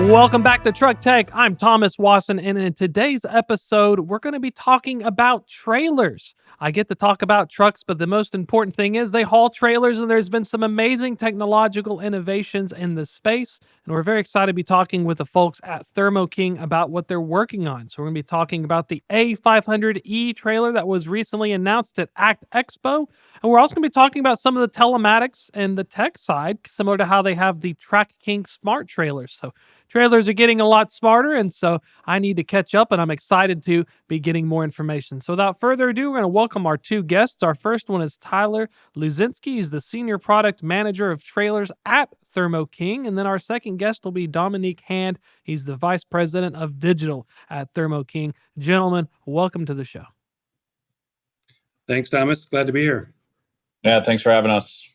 Welcome back to Truck Tech. I'm Thomas Wasson, and in today's episode, we're going to be talking about trailers. I get to talk about trucks, but the most important thing is they haul trailers, and there's been some amazing technological innovations in this space. And we're very excited to be talking with the folks at Thermo King about what they're working on. So, we're going to be talking about the A500E trailer that was recently announced at ACT Expo. And we're also going to be talking about some of the telematics and the tech side, similar to how they have the Track King smart trailers. So, trailers are getting a lot smarter, and so I need to catch up, and I'm excited to be getting more information. So without further ado, we're going to welcome our two guests. Our first one is Tyler Luzinski. He's the Senior Product Manager of Trailers at Thermo King. And then our second guest will be Dominique Hand. He's the Vice President of Digital at Thermo King. Gentlemen, welcome to the show. Thanks, Thomas. Glad to be here. Yeah, thanks for having us.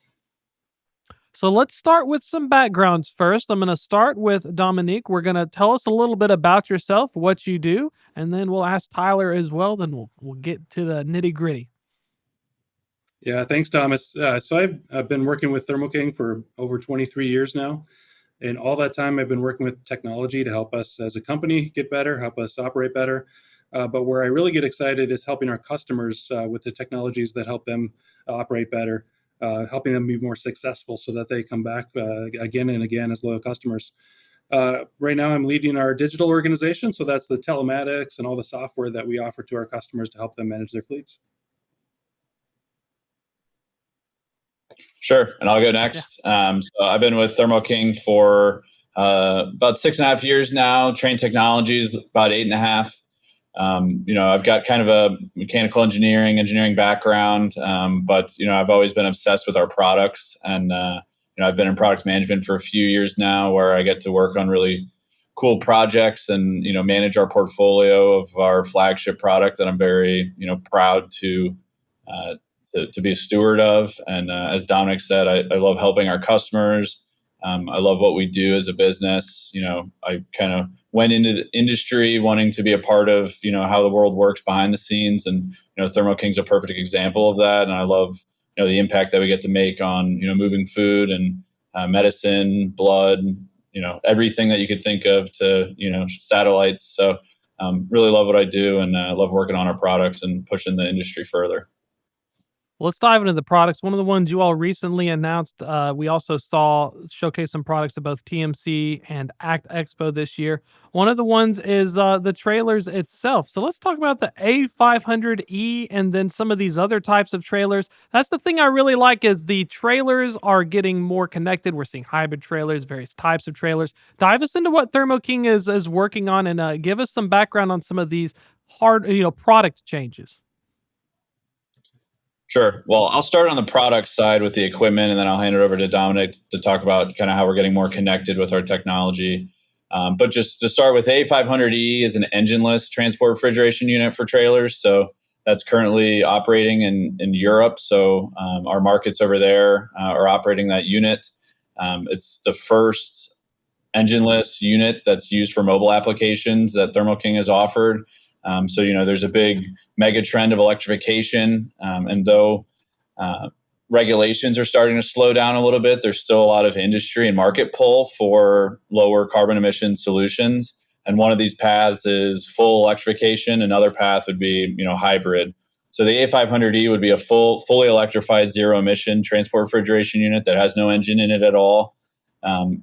So let's start with some backgrounds first. I'm going to start with Dominique. We're going to tell us a little bit about yourself, what you do, and then we'll ask Tyler as well. Then we'll get to the nitty gritty. Yeah, thanks, Thomas. So I've been working with Thermo King for over 23 years now. And all that time, I've been working with technology to help us as a company get better, help us operate better. But where I really get excited is helping our customers with the technologies that help them operate better, helping them be more successful so that they come back again and again as loyal customers. Right now, I'm leading our digital organization. So that's the telematics and all the software that we offer to our customers to help them manage their fleets. Sure, and I'll go next. So I've been with Thermo King for about 6.5 years now. Trained Technologies about 8.5. I've got kind of a mechanical engineering background, but I've always been obsessed with our products, and I've been in product management for a few years now, where I get to work on really cool projects and manage our portfolio of our flagship product that I'm very proud to be a steward of. And as Dominic said, I love helping our customers. I love what we do as a business. I kind of went into the industry wanting to be a part of, how the world works behind the scenes. And, Thermo King's a perfect example of that. And I love, the impact that we get to make on, moving food and medicine, blood, everything that you could think of to, satellites. So really love what I do, and love working on our products and pushing the industry further. Let's dive into the products. One of the ones you all recently announced, we also saw showcase some products at both TMC and ACT Expo this year. One of the ones is the trailers itself. So let's talk about the A500E and then some of these other types of trailers. That's the thing I really like, is the trailers are getting more connected. We're seeing hybrid trailers, various types of trailers. Dive us into what Thermo King is working on, and give us some background on some of these product changes. Sure. Well, I'll start on the product side with the equipment, and then I'll hand it over to Dominic to talk about kind of how we're getting more connected with our technology. But just to start with, A500E is an engineless transport refrigeration unit for trailers. So that's currently operating in Europe. So our markets over there are operating that unit. It's the first engineless unit that's used for mobile applications that Thermo King has offered. So there's a big mega trend of electrification, and though regulations are starting to slow down a little bit, there's still a lot of industry and market pull for lower carbon emission solutions. And one of these paths is full electrification. Another path would be hybrid. So the A500E would be a fully electrified zero emission transport refrigeration unit that has no engine in it at all.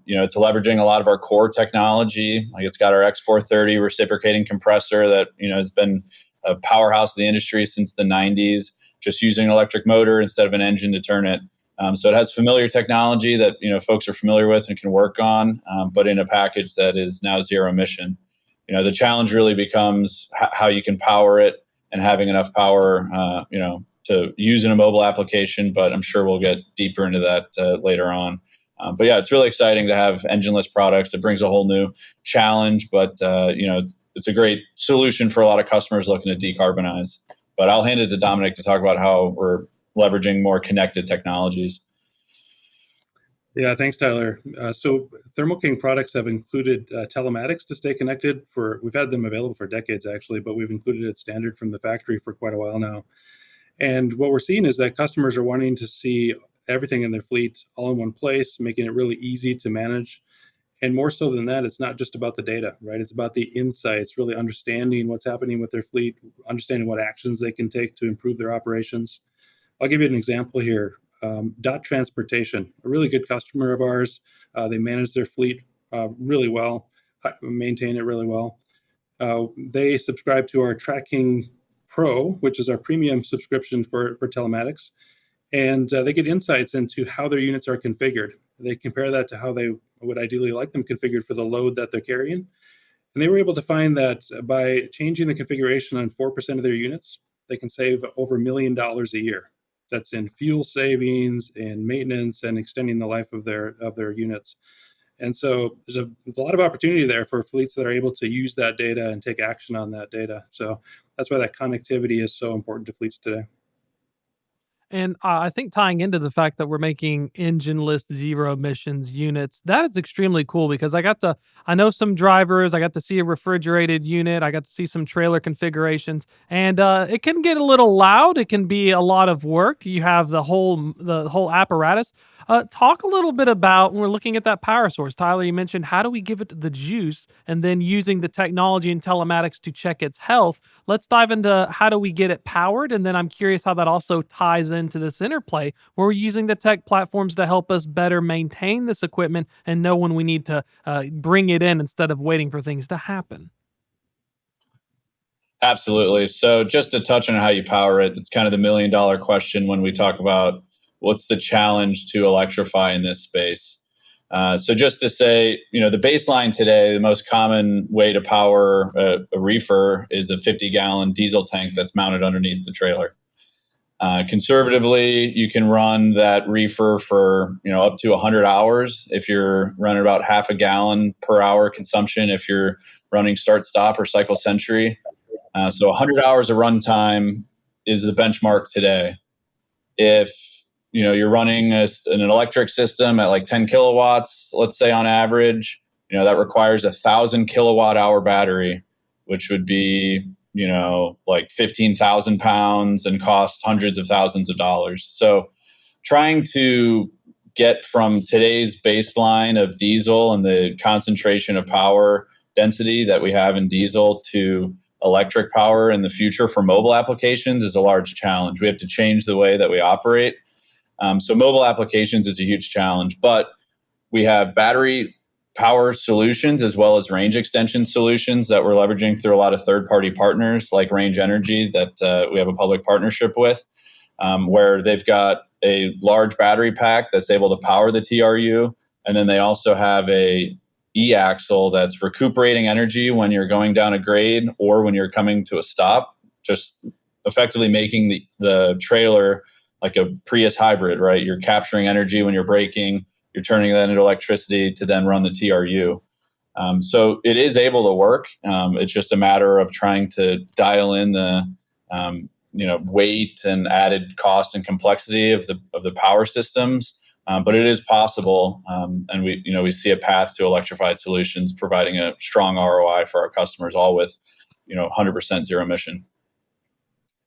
It's leveraging a lot of our core technology. Like, it's got our X430 reciprocating compressor that has been a powerhouse of the industry since the 90s, just using an electric motor instead of an engine to turn it. So it has familiar technology that folks are familiar with and can work on, but in a package that is now zero emission. The challenge really becomes how you can power it and having enough power to use in a mobile application. But I'm sure we'll get deeper into that later on. But yeah, it's really exciting to have engineless products. It brings a whole new challenge, but it's a great solution for a lot of customers looking to decarbonize. But I'll hand it to Dominic to talk about how we're leveraging more connected technologies. Yeah, thanks, Tyler. So Thermo King products have included telematics to stay connected. We've had them available for decades, actually, but we've included it standard from the factory for quite a while now. And what we're seeing is that customers are wanting to see everything in their fleet all in one place, making it really easy to manage. And more so than that, it's not just about the data, right? It's about the insights, really understanding what's happening with their fleet, understanding what actions they can take to improve their operations. I'll give you an example here. Dot Transportation, a really good customer of ours. They manage their fleet really well, maintain it really well. They subscribe to our Tracking Pro, which is our premium subscription for telematics, and they get insights into how their units are configured. They compare that to how they would ideally like them configured for the load that they're carrying. And they were able to find that by changing the configuration on 4% of their units, they can save over $1 million a year. That's in fuel savings and maintenance and extending the life of their units. And so there's a lot of opportunity there for fleets that are able to use that data and take action on that data. So that's why that connectivity is so important to fleets today. And I think tying into the fact that we're making engineless zero emissions units, that is extremely cool because I know some drivers, I got to see a refrigerated unit, I got to see some trailer configurations, and it can get a little loud. It can be a lot of work. You have the whole apparatus. Talk a little bit about when we're looking at that power source. Tyler, you mentioned how do we give it the juice, and then using the technology and telematics to check its health. Let's dive into how do we get it powered, and then I'm curious how that also ties into this interplay where we're using the tech platforms to help us better maintain this equipment and know when we need to bring it in instead of waiting for things to happen. Absolutely. So just to touch on how you power it, that's kind of the $1 million question when we talk about what's the challenge to electrify in this space. So just to say, the baseline today, the most common way to power a reefer is a 50-gallon diesel tank that's mounted underneath the trailer. Conservatively, you can run that reefer for up to 100 hours if you're running about half a gallon per hour consumption if you're running start-stop or cycle century. So 100 hours of runtime is the benchmark today. If you're running an electric system at like 10 kilowatts, let's say on average, that requires 1,000 kilowatt hour battery, which would be like 15,000 pounds and cost hundreds of thousands of dollars. So trying to get from today's baseline of diesel and the concentration of power density that we have in diesel to electric power in the future for mobile applications is a large challenge. We have to change the way that we operate. So mobile applications is a huge challenge, but we have battery power solutions as well as range extension solutions that we're leveraging through a lot of third-party partners like Range Energy that we have a public partnership with, where they've got a large battery pack that's able to power the TRU, and then they also have a e-axle that's recuperating energy when you're going down a grade or when you're coming to a stop, just effectively making the trailer like a Prius hybrid, right? You're capturing energy when you're braking, you're turning that into electricity to then run the TRU. So it is able to work. It's just a matter of trying to dial in the weight and added cost and complexity of the power systems. But it is possible, and we see a path to electrified solutions providing a strong ROI for our customers, all with 100% zero emission.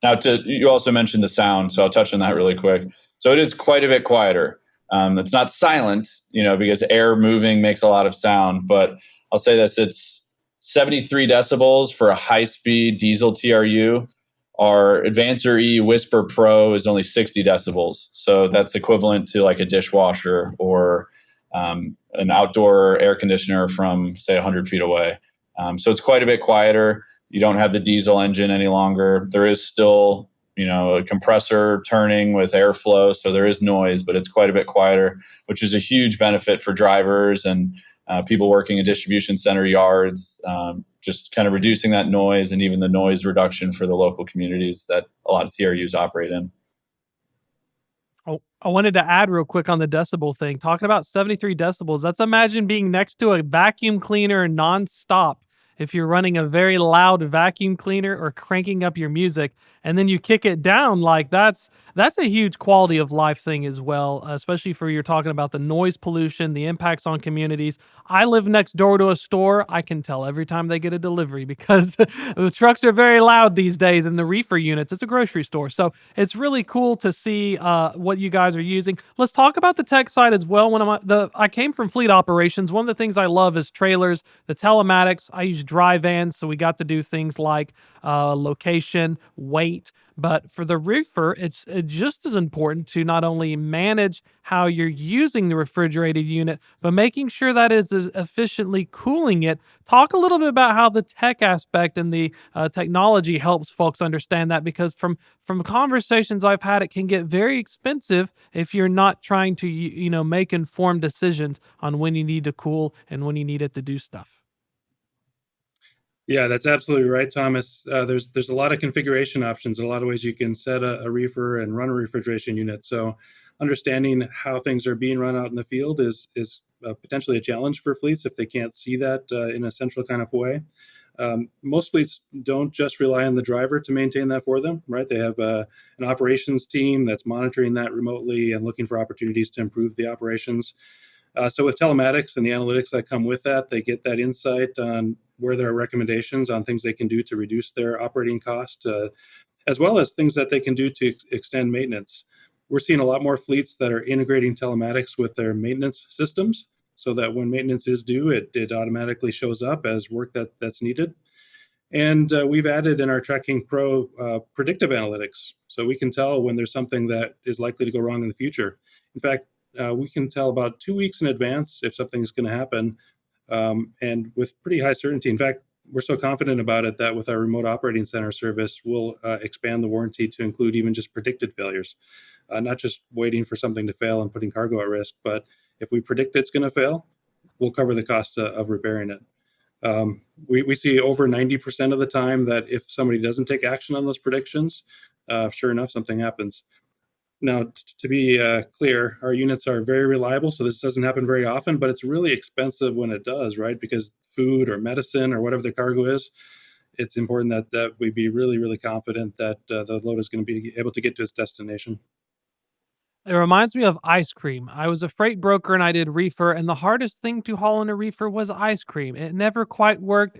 Now, you also mentioned the sound, so I'll touch on that really quick. So it is quite a bit quieter. It's not silent, because air moving makes a lot of sound, but I'll say this: it's 73 decibels for a high-speed diesel TRU. Our Advancer E Whisper Pro is only 60 decibels. So that's equivalent to like a dishwasher or an outdoor air conditioner from, say, 100 feet away. So it's quite a bit quieter. You don't have the diesel engine any longer. There is still, a compressor turning with airflow. So there is noise, but it's quite a bit quieter, which is a huge benefit for drivers and people working in distribution center yards, just kind of reducing that noise and even the noise reduction for the local communities that a lot of TRUs operate in. Oh, I wanted to add real quick on the decibel thing. Talking about 73 decibels, let's imagine being next to a vacuum cleaner nonstop. If you're running a very loud vacuum cleaner or cranking up your music, and then you kick it down, like that's That's a huge quality of life thing as well, especially for you're talking about the noise pollution, the impacts on communities. I live next door to a store. I can tell every time they get a delivery because the trucks are very loud these days in the reefer units. It's a grocery store. So it's really cool to see what you guys are using. Let's talk about the tech side as well. I came from fleet operations. One of the things I love is trailers, the telematics. I use dry vans, so we got to do things like location, weight. But for the reefer, it's just as important to not only manage how you're using the refrigerated unit, but making sure that is efficiently cooling it. Talk a little bit about how the tech aspect and the technology helps folks understand that, because from conversations I've had, it can get very expensive if you're not trying to make informed decisions on when you need to cool and when you need it to do stuff. Yeah, that's absolutely right, Thomas. There's a lot of configuration options, a lot of ways you can set a reefer and run a refrigeration unit. So, understanding how things are being run out in the field is potentially a challenge for fleets if they can't see that in a central kind of way. Most fleets don't just rely on the driver to maintain that for them, right? They have an operations team that's monitoring that remotely and looking for opportunities to improve the operations. So with telematics and the analytics that come with that, they get that insight on where there are recommendations on things they can do to reduce their operating cost, as well as things that they can do to extend maintenance. We're seeing a lot more fleets that are integrating telematics with their maintenance systems so that when maintenance is due, it automatically shows up as work that's needed. And we've added in our Tracking Pro predictive analytics, so we can tell when there's something that is likely to go wrong in the future. In fact, we can tell about 2 weeks in advance if something's going to happen, and with pretty high certainty. In fact, we're so confident about it that with our remote operating center service, we'll expand the warranty to include even just predicted failures, not just waiting for something to fail and putting cargo at risk, but if we predict it's going to fail, we'll cover the cost of repairing it. We see over 90% of the time that if somebody doesn't take action on those predictions, sure enough, something happens. Now, to be clear, our units are very reliable, so this doesn't happen very often, but it's really expensive when it does, right? Because food or medicine or whatever the cargo is, it's important that we be really, really confident that the load is going to be able to get to its destination. It reminds me of ice cream. I was a freight broker and I did reefer, and the hardest thing to haul in a reefer was ice cream. It never quite worked.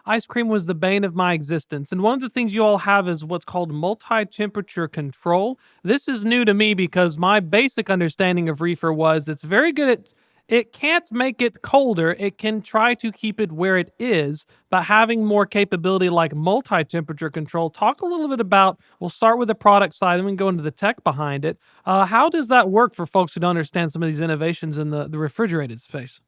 Ice cream was the bane of my existence. And one of the things you all have is what's called multi temperature control. This is new to me because my basic understanding of reefer was it's very good at it can't make it colder. It can try to keep it where it is, but having more capability like multi temperature control. Talk a little bit about, we'll start with the product side and we can go into the tech behind it. How does that work for folks who don't understand some of these innovations in the refrigerated space?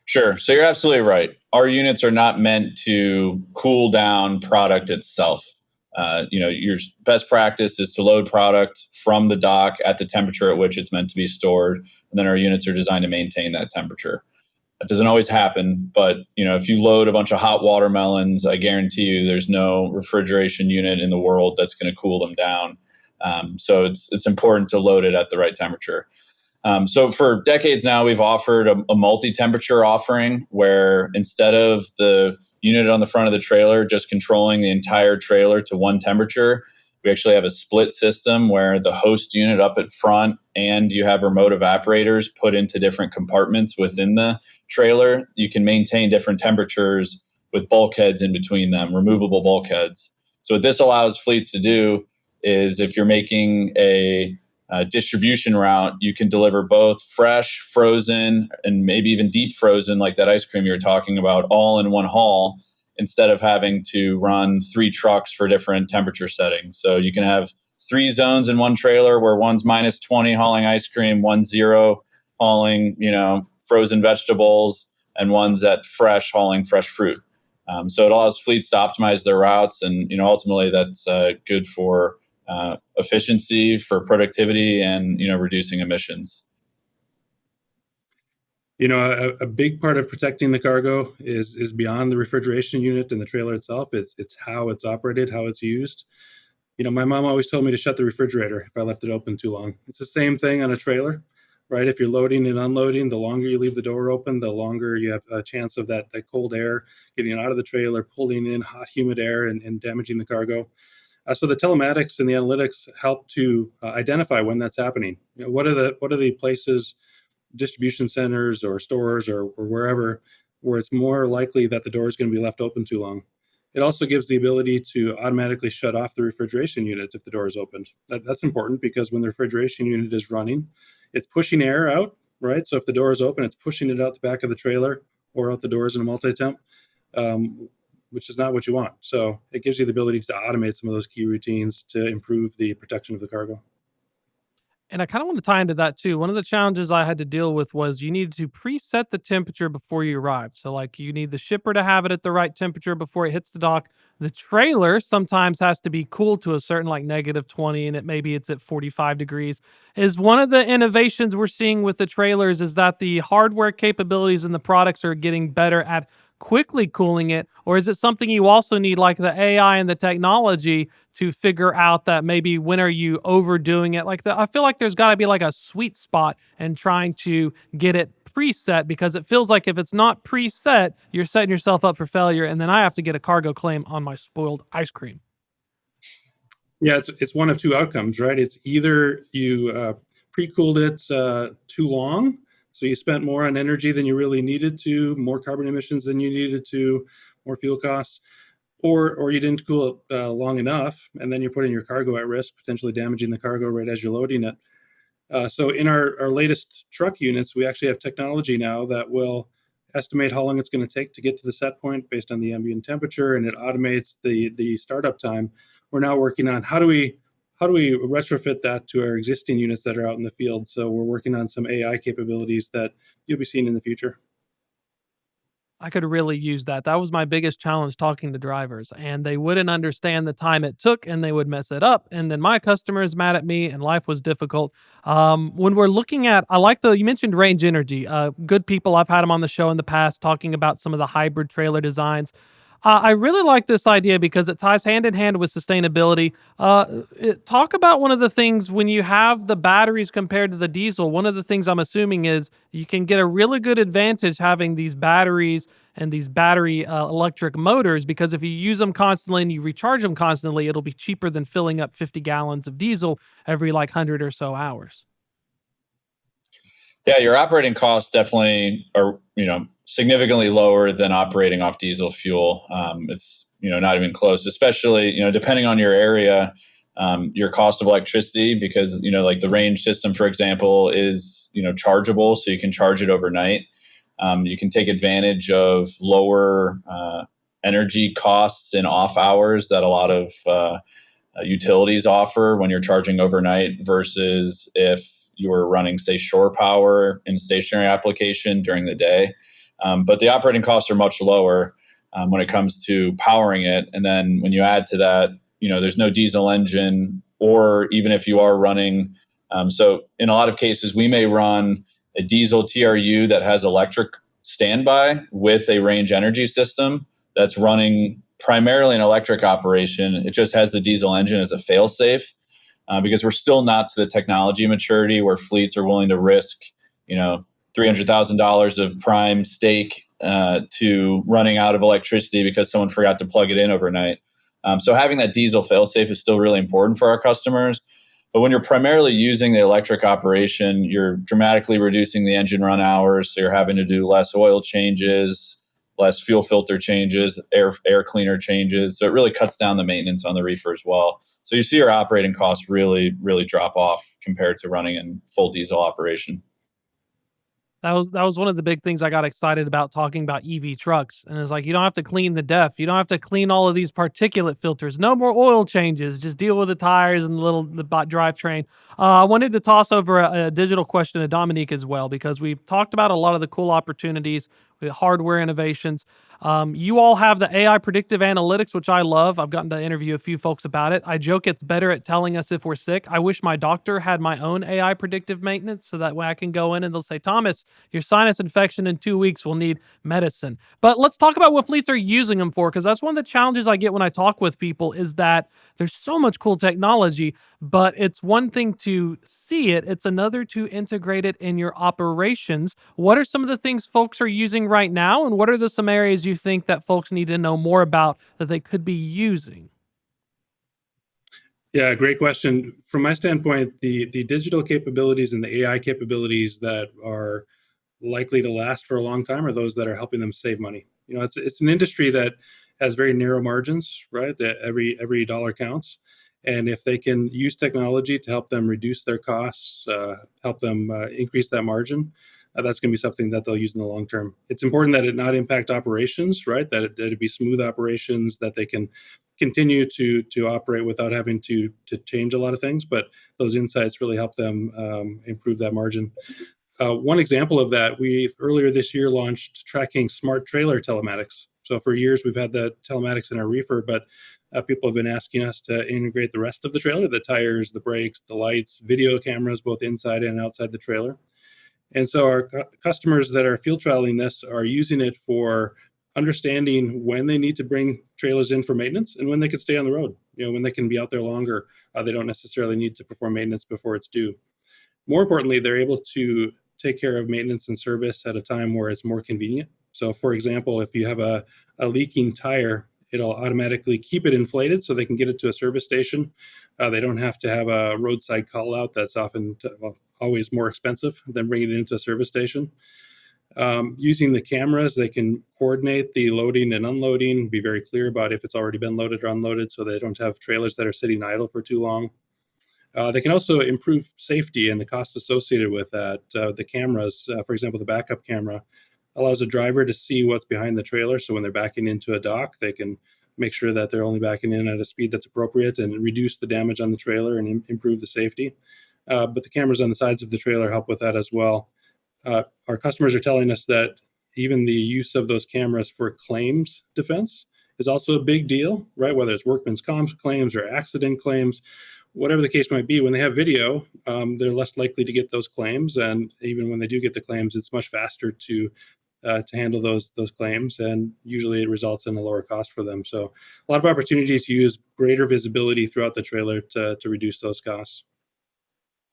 Sure. So you're absolutely right. Our units are not meant to cool down product itself. Your best practice is to load product from the dock at the temperature at which it's meant to be stored, and then our units are designed to maintain that temperature. That doesn't always happen, but if you load a bunch of hot watermelons, I guarantee you there's no refrigeration unit in the world that's going to cool them down. So it's important to load it at the right temperature. So for decades now, we've offered a multi-temperature offering where instead of the unit on the front of the trailer just controlling the entire trailer to one temperature, we actually have a split system where the host unit up at front and you have remote evaporators put into different compartments within the trailer. You can maintain different temperatures with bulkheads in between them, removable bulkheads. So what this allows fleets to do is if you're making a distribution route, you can deliver both fresh, frozen, and maybe even deep frozen, like that ice cream you were talking about, all in one haul instead of having to run 3 trucks for different temperature settings. So you can have 3 zones in one trailer where one's -20 hauling ice cream, one's 0 hauling, frozen vegetables, and one's at fresh hauling fresh fruit. So it allows fleets to optimize their routes, and ultimately that's good for efficiency, for productivity, and reducing emissions. A big part of protecting the cargo is beyond the refrigeration unit and the trailer itself. It's how it's operated, how it's used. My mom always told me to shut the refrigerator if I left it open too long. It's the same thing on a trailer, right? If you're loading and unloading, the longer you leave the door open, the longer you have a chance of that cold air getting out of the trailer, pulling in hot, humid air and damaging the cargo. So the telematics and the analytics help to identify when that's happening. What are the places, distribution centers or stores or wherever, where it's more likely that the door is going to be left open too long. It also gives the ability to automatically shut off the refrigeration unit if the door is opened. That's important because when the refrigeration unit is running, it's pushing air out, right? So if the door is open, it's pushing it out the back of the trailer or out the doors in a multi-temp, um, which is not what you want. So it gives you the ability to automate some of those key routines to improve the protection of the cargo. And I kind of want to tie into that too. One of the challenges I had to deal with was you needed to preset the temperature before you arrived. So, like, you need the shipper to have it at the right temperature before it hits the dock. The trailer sometimes has to be cooled to a certain, like, -20, and maybe it's at 45 degrees. Is one of the innovations we're seeing with the trailers is that the hardware capabilities and the products are getting better at quickly cooling it, or is it something you also need, like the AI and the technology, to figure out that maybe when are you overdoing it? I feel like there's got to be like a sweet spot in trying to get it preset, because it feels like if it's not preset, you're setting yourself up for failure, and then I have to get a cargo claim on my spoiled ice cream. Yeah, it's one of two outcomes, right? It's either you pre-cooled it too long, so you spent more on energy than you really needed to, more carbon emissions than you needed to, more fuel costs, or you didn't cool it long enough, and then you're putting your cargo at risk, potentially damaging the cargo right as you're loading it. So in our latest truck units, we actually have technology now that will estimate how long it's going to take to get to the set point based on the ambient temperature, and it automates the startup time. We're now working on how do we retrofit that to our existing units that are out in the field. So we're working on some AI capabilities that you'll be seeing in the future. I could really use that. That was my biggest challenge talking to drivers, and they wouldn't understand the time it took and they would mess it up. And then my customer is mad at me and life was difficult. When we're looking at, I like you mentioned range energy. Good people, I've had them on the show in the past talking about some of the hybrid trailer designs. I really like this idea because it ties hand in hand with sustainability. Talk about one of the things when you have the batteries compared to the diesel. One of the things I'm assuming is you can get a really good advantage having these batteries and these battery electric motors, because if you use them constantly and you recharge them constantly, it'll be cheaper than filling up 50 gallons of diesel every like 100 or so hours. Yeah, your operating costs definitely are, significantly lower than operating off diesel fuel. It's, not even close, especially, depending on your area, your cost of electricity, because, like the range system, for example, is, chargeable. So you can charge it overnight. You can take advantage of lower energy costs in off hours that a lot of utilities offer when you're charging overnight versus if you were running, say, shore power in a stationary application during the day. But the operating costs are much lower when it comes to powering it. And then when you add to that, there's no diesel engine, or even if you are running. So in a lot of cases, we may run a diesel TRU that has electric standby with a range energy system that's running primarily an electric operation. It just has the diesel engine as a fail-safe, because we're still not to the technology maturity where fleets are willing to risk, $300,000 of prime stake to running out of electricity because someone forgot to plug it in overnight. So having that diesel fail-safe is still really important for our customers. But when you're primarily using the electric operation, you're dramatically reducing the engine run hours. So you're having to do less oil changes, less fuel filter changes, air cleaner changes. So it really cuts down the maintenance on the reefer as well. So you see your operating costs really, really drop off compared to running in full diesel operation. That was one of the big things I got excited about talking about EV trucks. And it's like, you don't have to clean the DEF. You don't have to clean all of these particulate filters. No more oil changes. Just deal with the tires and the drivetrain. I wanted to toss over a digital question to Dominique as well, because we've talked about a lot of the cool opportunities with hardware innovations. You all have the AI predictive analytics, which I love. I've gotten to interview a few folks about it. I joke it's better at telling us if we're sick. I wish my doctor had my own AI predictive maintenance, so that way I can go in and they'll say, Thomas, your sinus infection in 2 weeks will need medicine. But let's talk about what fleets are using them for, because that's one of the challenges I get when I talk with people is that there's so much cool technology, but it's one thing to see it, it's another to integrate it in your operations. What are some of the things folks are using right now, and what are some areas you think that folks need to know more about that they could be using? Yeah, great question. From my standpoint, the digital capabilities and the AI capabilities that are likely to last for a long time are those that are helping them save money. It's an industry that has very narrow margins, right? That every dollar counts, and if they can use technology to help them reduce their costs, help them increase that margin, that's going to be something that they'll use in the long term. It's important that it not impact operations, right? That it be smooth operations, that they can continue to operate without having to change a lot of things. But those insights really help them improve that margin. One example of that, we earlier this year launched tracking smart trailer telematics. So for years we've had the telematics in our reefer, but people have been asking us to integrate the rest of the trailer, the tires, the brakes, the lights, video cameras, both inside and outside the trailer. And so our customers that are field trialing this are using it for understanding when they need to bring trailers in for maintenance and when they can stay on the road. When they can be out there longer, they don't necessarily need to perform maintenance before it's due. More importantly, they're able to take care of maintenance and service at a time where it's more convenient. So, for example, if you have a leaking tire, it'll automatically keep it inflated so they can get it to a service station. They don't have to have a roadside call out that's always more expensive than bringing it into a service station. Using the cameras, they can coordinate the loading and unloading, be very clear about if it's already been loaded or unloaded so they don't have trailers that are sitting idle for too long. They can also improve safety and the costs associated with that. The cameras, for example, the backup camera, allows a driver to see what's behind the trailer. So when they're backing into a dock, they can make sure that they're only backing in at a speed that's appropriate and reduce the damage on the trailer and improve the safety. But the cameras on the sides of the trailer help with that as well. Our customers are telling us that even the use of those cameras for claims defense is also a big deal, right? Whether it's workman's comp claims or accident claims, whatever the case might be, when they have video, they're less likely to get those claims. And even when they do get the claims, it's much faster to handle those claims, and usually it results in a lower cost for them. So a lot of opportunities to use greater visibility throughout the trailer to reduce those costs.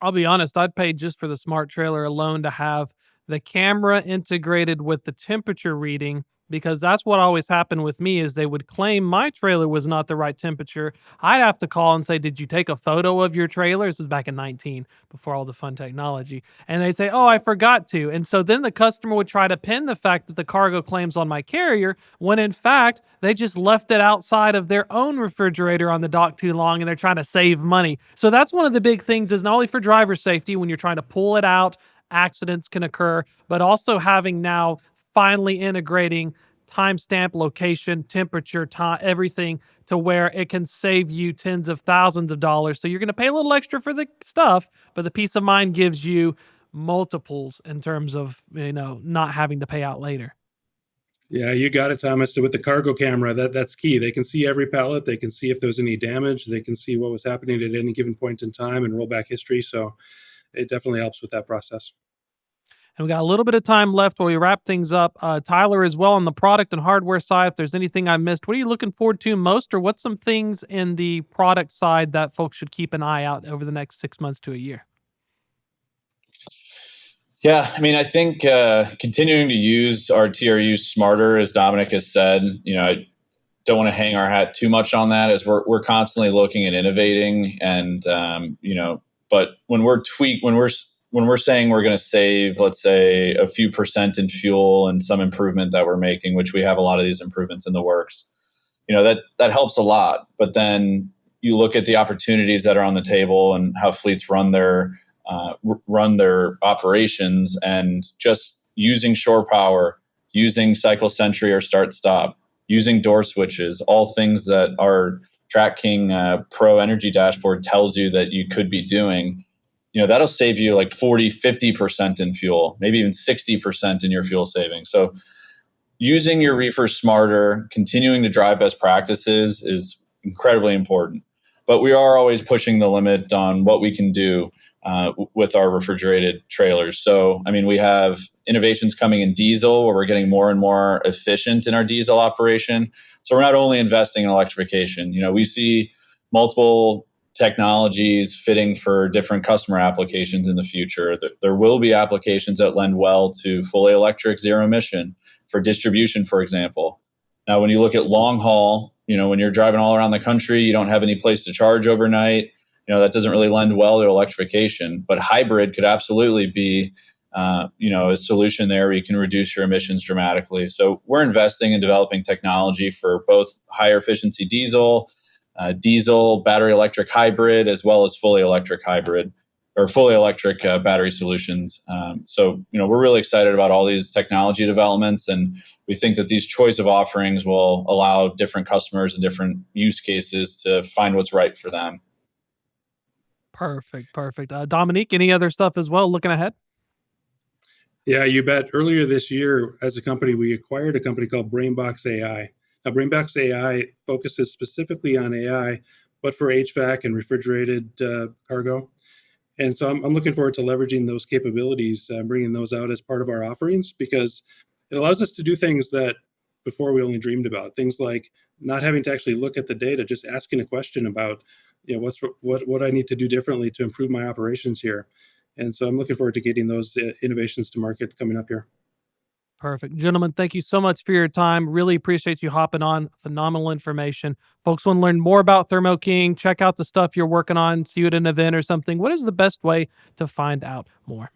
I'll be honest, I'd pay just for the smart trailer alone to have the camera integrated with the temperature reading, because that's what always happened with me is they would claim my trailer was not the right temperature. I'd have to call and say, "Did you take a photo of your trailer?" This is back in 19 before all the fun technology. And they'd say, "Oh, I forgot to." And so then the customer would try to pin the fact that the cargo claims on my carrier when in fact they just left it outside of their own refrigerator on the dock too long and they're trying to save money. So that's one of the big things is not only for driver safety when you're trying to pull it out, accidents can occur, but also having now finally integrating timestamp, location, temperature, time, everything to where it can save you tens of thousands of dollars. So you're going to pay a little extra for the stuff, but the peace of mind gives you multiples in terms of, not having to pay out later. Yeah, you got it, Thomas. So with the cargo camera, that's key. They can see every pallet. They can see if there's any damage. They can see what was happening at any given point in time and roll back history. So it definitely helps with that process. And we got a little bit of time left while we wrap things up. Tyler, as well on the product and hardware side, if there's anything I missed, what are you looking forward to most, or what's some things in the product side that folks should keep an eye out over the next 6 months to a year? Yeah, I mean, I think continuing to use our TRU smarter, as Dominic has said, I don't want to hang our hat too much on that, as we're constantly looking at innovating, and but when we're saying we're going to save, let's say, a few percent in fuel and some improvement that we're making, which we have a lot of these improvements in the works, that helps a lot. But then you look at the opportunities that are on the table and how fleets run their operations, and just using shore power, using cycle sentry or start stop, using door switches, all things that our King Pro Energy dashboard tells you that you could be doing. That'll save you like 40-50% in fuel, maybe even 60% in your fuel savings. So using your reefer smarter, continuing to drive best practices is incredibly important. But we are always pushing the limit on what we can do with our refrigerated trailers. So, I mean, we have innovations coming in diesel where we're getting more and more efficient in our diesel operation. So we're not only investing in electrification. We see multiple technologies fitting for different customer applications in the future. There will be applications that lend well to fully electric zero emission for distribution, for example. Now, when you look at long haul, when you're driving all around the country, you don't have any place to charge overnight. That doesn't really lend well to electrification. But hybrid could absolutely be, a solution there where you can reduce your emissions dramatically. So we're investing in developing technology for both higher efficiency diesel, battery electric hybrid, as well as fully electric hybrid or fully electric battery solutions. So we're really excited about all these technology developments, and we think that these choice of offerings will allow different customers and different use cases to find what's right for them. Perfect. Perfect. Dominique, any other stuff as well looking ahead? Yeah, you bet. Earlier this year, as a company, we acquired a company called Brainbox AI. Now, Brainbox AI focuses specifically on AI, but for HVAC and refrigerated cargo. And so I'm looking forward to leveraging those capabilities, bringing those out as part of our offerings, because it allows us to do things that before we only dreamed about. Things like not having to actually look at the data, just asking a question about, what I need to do differently to improve my operations here. And so I'm looking forward to getting those innovations to market coming up here. Perfect. Gentlemen, thank you so much for your time. Really appreciate you hopping on. Phenomenal information. Folks want to learn more about Thermo King, check out the stuff you're working on, see you at an event or something. What is the best way to find out more?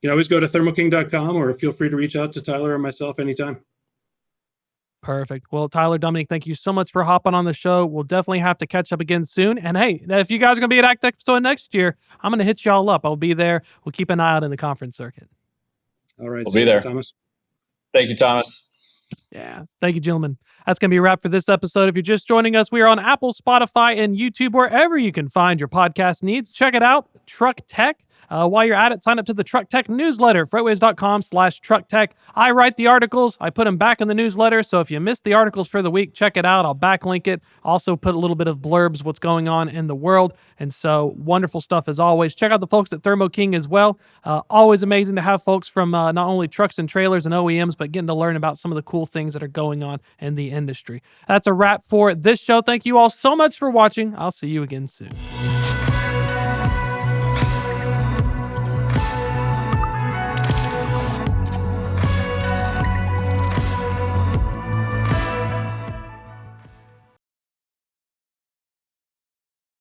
You can always go to thermoking.com or feel free to reach out to Tyler or myself anytime. Perfect. Well, Tyler, Dominic, thank you so much for hopping on the show. We'll definitely have to catch up again soon. And hey, if you guys are going to be at Act Expo next year, I'm going to hit y'all up. I'll be there. We'll keep an eye out in the conference circuit. All right. We'll be there. Thomas. Thank you, Thomas. Yeah. Thank you, gentlemen. That's going to be a wrap for this episode. If you're just joining us, we are on Apple, Spotify, and YouTube, wherever you can find your podcast needs. Check it out, Truck Tech. While you're at it, sign up to the Truck Tech newsletter, freightwaves.com/trucktech. I write the articles. I put them back in the newsletter. So if you missed the articles for the week, check it out. I'll backlink it. Also put a little bit of blurbs, what's going on in the world. And so wonderful stuff as always. Check out the folks at Thermo King as well. Always amazing to have folks from not only trucks and trailers and OEMs, but getting to learn about some of the cool things that are going on in the industry. That's a wrap for this show. Thank you all so much for watching. I'll see you again soon.